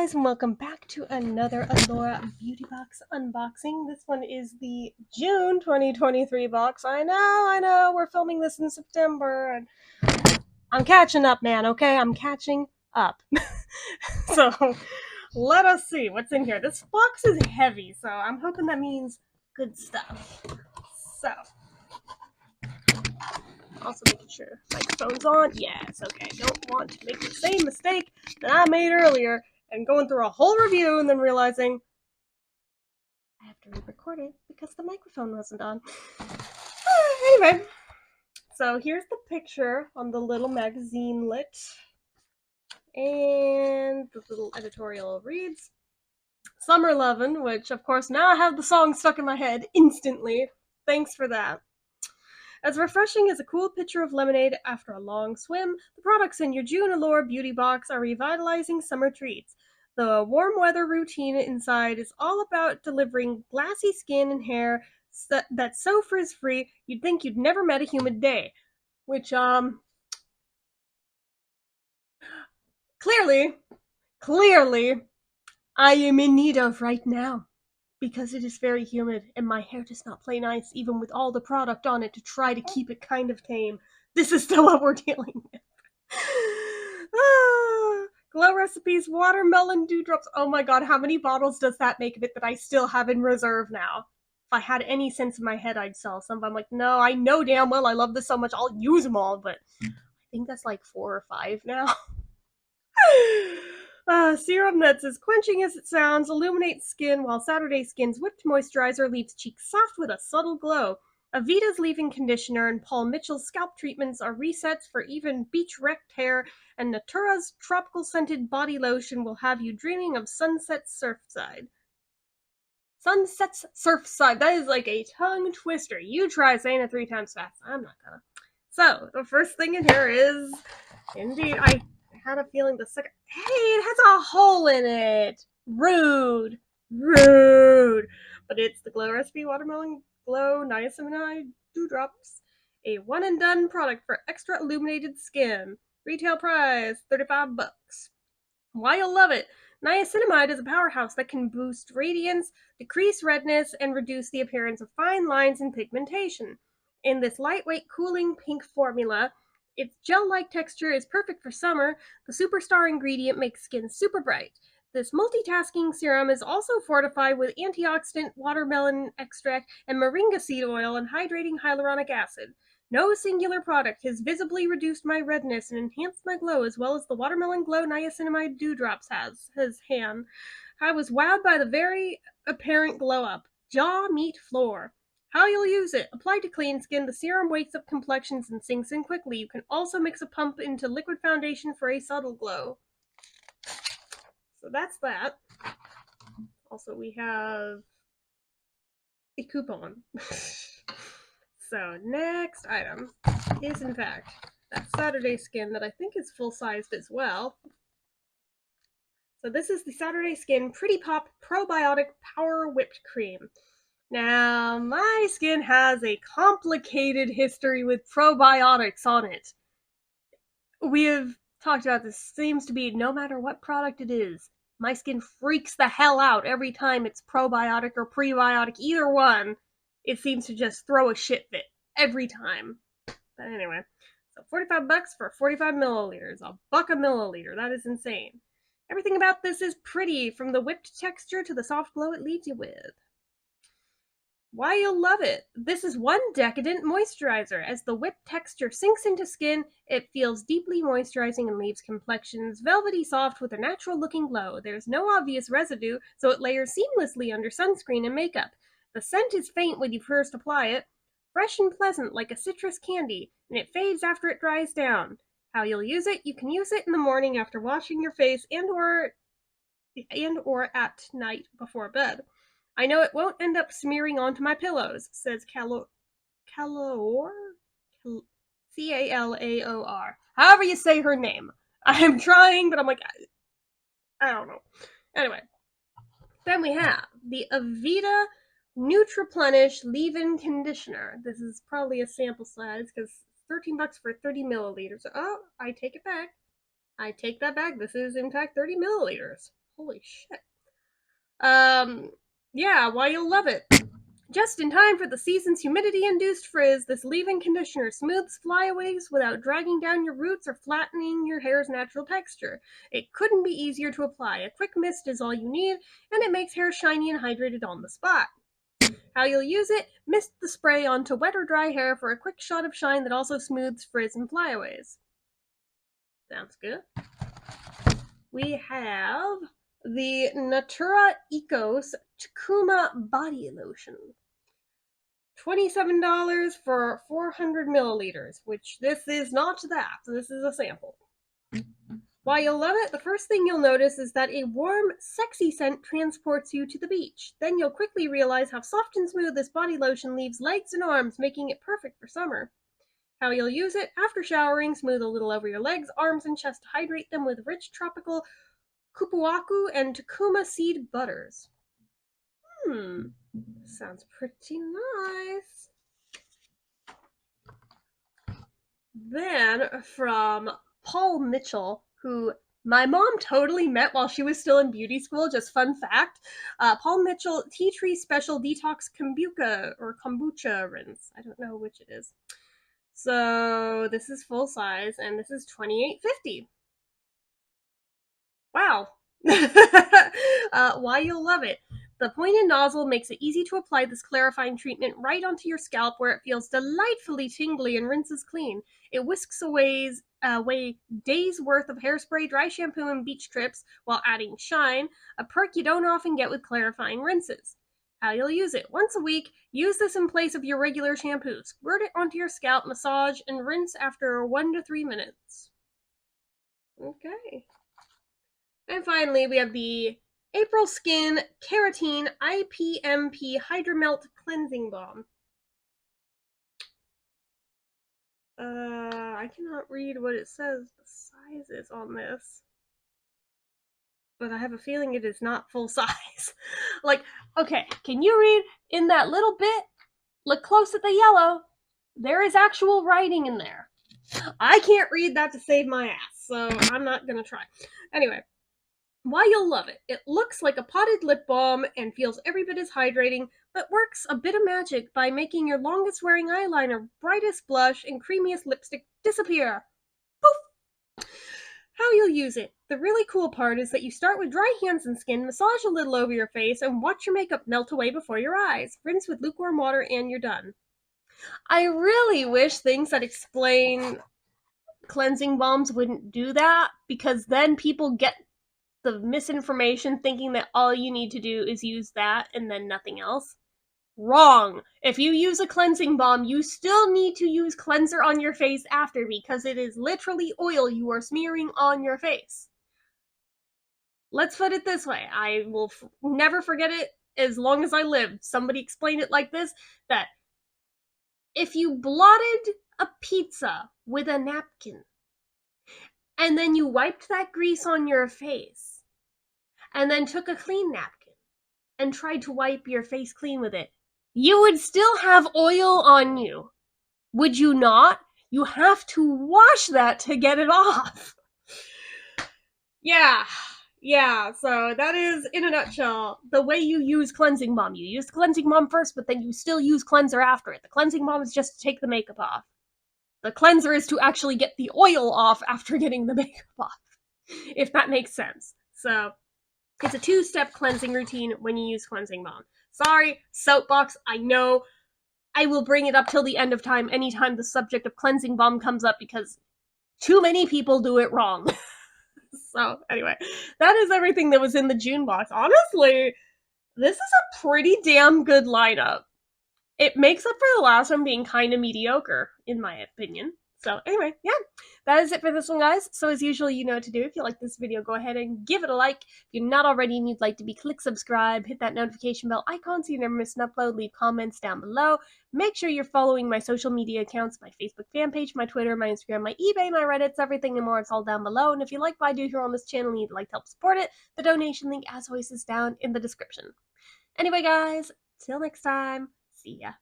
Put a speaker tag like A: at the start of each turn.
A: guys, and welcome back to another Allure Beauty Box unboxing. This one is the June 2023 box. I know, we're filming this in September, and I'm catching up, man, okay? I'm catching up. So, let us see what's in here. This box is heavy, so I'm hoping that means good stuff. So, also making sure microphone's on. Yes, okay. Don't want to make the same mistake that I made earlier and going through a whole review and then realizing I have to re-record it because the microphone wasn't on. Anyway, so here's the picture on the little magazine lit. And the little editorial reads, Summer Lovin', which of course now I have the song stuck in my head instantly. Thanks for that. As refreshing as a cool pitcher of lemonade after a long swim, the products in your June Allure beauty box are revitalizing summer treats. The warm weather routine inside is all about delivering glassy skin and hair that's so frizz-free you'd think you'd never met a humid day. Which, clearly, I am in need of right now. Because it is very humid and my hair does not play nice even with all the product on it to try to keep it kind of tame. This is still what we're dealing with. Glow Recipes Watermelon Dewdrops. Oh my god, how many bottles does that make of it that I still have in reserve now? If I had any sense in my head, I'd sell some. But I'm like, no, I know damn well I love this so much, I'll use them all. But I think that's like 4 or 5 now. Serum that's as quenching as it sounds illuminates skin, while Saturday Skin's whipped moisturizer leaves cheeks soft with a subtle glow. Avita's leave-in conditioner and Paul Mitchell's scalp treatments are resets for even beach-wrecked hair, and Natura's tropical scented body lotion will have you dreaming of Sunset's Surfside. Sunset's Surfside. That is like a tongue twister. You try saying it 3 times fast. I'm not gonna. So, the first thing in here is, indeed, I had a feeling the second. Hey, it has a hole in it. Rude. But it's the Glow Recipe Watermelon Glow Niacinamide Dewdrops, a one and done product for extra illuminated skin. Retail price $35. Why you'll love it. Niacinamide is a powerhouse that can boost radiance, decrease redness, and reduce the appearance of fine lines and pigmentation. In this lightweight, cooling pink formula, its gel-like texture is perfect for summer. The superstar ingredient makes skin super bright. This multitasking serum is also fortified with antioxidant watermelon extract and moringa seed oil and hydrating hyaluronic acid. No singular product has visibly reduced my redness and enhanced my glow as well as the Watermelon Glow Niacinamide Dewdrops has. His hand. I was wowed by the very apparent glow up. Jaw, meat, floor. How you'll use it. Applied to clean skin, the serum wakes up complexions and sinks in quickly. You can also mix a pump into liquid foundation for a subtle glow. So that's that. Also, we have a coupon. So, next item is, in fact, that Saturday Skin that I think is full-sized as well. So this is the Saturday Skin Pretty Pop Probiotic Power Whipped Cream. Now, my skin has a complicated history with probiotics on it. We have talked about this. Seems to be no matter what product it is, my skin freaks the hell out every time it's probiotic or prebiotic, either one. It seems to just throw a shit fit every time. But anyway, so $45 for 45 milliliters, $1 a milliliter. That is insane. Everything about this is pretty, from the whipped texture to the soft glow it leaves you with. Why you'll love it. This is one decadent moisturizer. As the whipped texture sinks into skin, it feels deeply moisturizing and leaves complexions velvety soft with a natural looking glow. There's no obvious residue, so it layers seamlessly under sunscreen and makeup. The scent is faint when you first apply it, fresh and pleasant like a citrus candy, and it fades after it dries down. How you'll use it? You can use it in the morning after washing your face and or at night before bed. I know it won't end up smearing onto my pillows, says Calaor? Calaor. However you say her name. I am trying, but I'm like, I don't know. Anyway. Then we have the Avita Nutriplenish Leave-In Conditioner. This is probably a sample size, because $13 for 30 milliliters. Oh, I take it back. I take that back. This is, in fact, 30 milliliters. Holy shit. Yeah, why you'll love it. Just in time for the season's humidity-induced frizz, this leave-in conditioner smooths flyaways without dragging down your roots or flattening your hair's natural texture. It couldn't be easier to apply. A quick mist is all you need, and it makes hair shiny and hydrated on the spot. How you'll use it: mist the spray onto wet or dry hair for a quick shot of shine that also smooths frizz and flyaways. Sounds good. We have the Natura Ecos Takuma Body Lotion. $27 for 400 milliliters, which this is not that. This is a sample. Why you'll love it: the first thing you'll notice is that a warm, sexy scent transports you to the beach. Then you'll quickly realize how soft and smooth this body lotion leaves legs and arms, making it perfect for summer. How you'll use it: after showering, smooth a little over your legs, arms, and chest to hydrate them with rich tropical kupuaku and Takuma seed butters. Sounds pretty nice. Then from Paul Mitchell, who my mom totally met while she was still in beauty school. Just fun fact. Paul Mitchell Tea Tree Special Detox Kombucha rinse. I don't know which it is. So this is full size, and this is $28.50. Wow. Why you'll love it: the pointed nozzle makes it easy to apply this clarifying treatment right onto your scalp, where it feels delightfully tingly and rinses clean. It whisks away days worth of hairspray, dry shampoo, and beach trips while adding shine, a perk you don't often get with clarifying rinses. How you'll use it: once a week, use this in place of your regular shampoo. Squirt it onto your scalp, massage, and rinse after 1 to 3 minutes. Okay. And finally, we have the April Skin Keratin IPMP Hydromelt Cleansing Balm. I cannot read what it says the size is on this, but I have a feeling it is not full size. Like, okay, can you read in that little bit? Look close at the yellow. There is actual writing in there. I can't read that to save my ass, so I'm not gonna try. Anyway. Why you'll love it: it looks like a potted lip balm and feels every bit as hydrating, but works a bit of magic by making your longest wearing eyeliner, brightest blush, and creamiest lipstick disappear. Poof! How you'll use it: the really cool part is that you start with dry hands and skin, massage a little over your face, and watch your makeup melt away before your eyes. Rinse with lukewarm water and you're done. I really wish things that explain cleansing balms wouldn't do that, because then people get the misinformation thinking that all you need to do is use that and then nothing else. Wrong. If you use a cleansing balm, you still need to use cleanser on your face after, because it is literally oil you are smearing on your face. Let's put it this way: I will never forget it as long as I live. Somebody explained it like this: that if you blotted a pizza with a napkin and then you wiped that grease on your face and then took a clean napkin and tried to wipe your face clean with it, you would still have oil on you. Would you not? You have to wash that to get it off. Yeah, so that is, in a nutshell, the way you use cleansing balm. You use the cleansing balm first, but then you still use cleanser after it. The cleansing balm is just to take the makeup off. The cleanser is to actually get the oil off after getting the makeup off, if that makes sense. So it's a 2-step cleansing routine when you use cleansing balm. Sorry, soapbox, I know. I will bring it up till the end of time anytime the subject of cleansing balm comes up, because too many people do it wrong. So, anyway, that is everything that was in the June box. Honestly, this is a pretty damn good lineup. It makes up for the last one being kind of mediocre, in my opinion. So anyway, yeah, that is it for this one, guys. So as usual, you know what to do. If you like this video, go ahead and give it a like. If you're not already and you'd like to be, click subscribe, hit that notification bell icon so you never miss an upload, leave comments down below. Make sure you're following my social media accounts, my Facebook fan page, my Twitter, my Instagram, my eBay, my Reddits, everything and more. It's all down below. And if you like what I do here on this channel and you'd like to help support it, the donation link, as always, is down in the description. Anyway, guys, till next time, see ya.